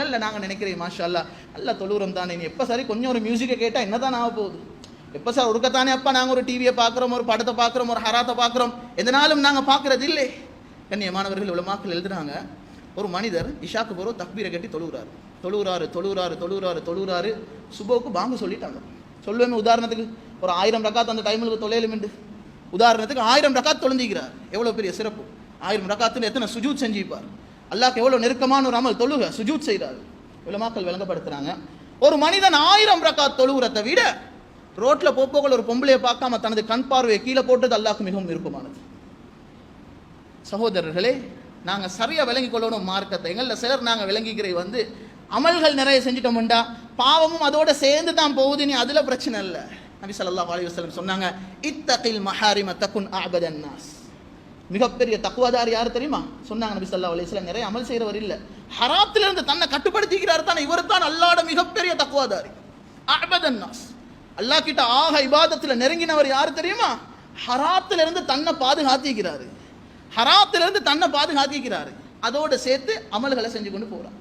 காலங்களில் நாங்கள் நினைக்கிறேன் மாஷா அல்லா நல்லா தொழுகிறோம் தானே, நீ எப்போ சரி கொஞ்சம் ஒரு மியூசிக்கை கேட்டால் என்ன தான் ஆக போகுது, எப்போ சார் ஒருக்கத்தானே அப்பா நாங்கள் ஒரு டிவியை பார்க்குறோம், ஒரு படத்தை பார்க்குறோம், ஒரு ஹராத்தை பார்க்குறோம், எதனாலும் நாங்கள் பார்க்குறது இல்லை. கண்ணியமானவர்கள் உலமாக்கள் எழுதுறாங்க, ஒரு மனிதர் இஷாக்கு போகிறோம் தக்பீரை கட்டி தொழுகிறாரு. சுபோவுக்கு பாங்கு சொல்லிட்டாங்க. சொல்லுவேன் உதாரணத்துக்கு ஒரு 1000 ரக்காத் அந்த டைமுக்கு தொலையிலுமெண்டு, உதாரணத்துக்கு 1000 ரக்காத் தொழுந்திக்கிறார். எவ்வளோ பெரிய சிறப்பு! 1000 ரக்காத்துல எத்தனை சுஜூத் செஞ்சிப்பார். அல்லாஹ்க்கு எவ்வளோ நெருக்கமான ஒரு அமல் தொழுக, சுஜூத் செய்கிறார். உலமாக்கள் விளங்கப்படுத்துறாங்க, ஒரு மனிதன் 1000 ரக்காத் தொழுகிறதை விட ரோட்டில் போக்குவரத்து ஒரு பொம்பளையை பார்க்காம தனது கண் பார்வையை கீழே போட்டது அல்லாஹ்க்கு மிகவும் விருப்பமானது. சகோதரர்களே, நாங்கள் சரியாக விளங்கிக் கொள்ளணும் மார்க்கத்தை. எங்களில் சிலர் நாங்கள் விளங்கிக்கிற அமல்கள் நிறைய செஞ்சுட்டோம்டா பாவமும் அதோட சேர்ந்து தான் போகுது, நீ அதில் பிரச்சனை இல்லை. நபி ஸல்லல்லாஹு அலைஹி வஸல்லம் சொன்னாங்க, இத்தகில் மஹாரிம தகுன் அபதன் நாஸ். மிகப்பெரிய தக்குவாதார் யார் தெரியுமா சொன்னாங்க நபி ஸல்லல்லாஹு அலைஹி வஸல்லம். நிறைய அமல் செய்கிறவர் இல்லை, ஹராத்திலிருந்து தன்னை கட்டுப்படுத்திக்கிறார் தானே, இவர் தான் அல்லாஹ்வோட மிகப்பெரிய தக்குவாதாரி. அபதன் நாஸ், அல்லாஹ் கிட்ட ஆக இபாதத்தில் நெருங்கினவர் யார் தெரியுமா? ஹராத்திலிருந்து தன்னை பாதுகாத்திக்கிறாரு, அதோட சேர்த்து அமல்களை செஞ்சு கொண்டு போறார்.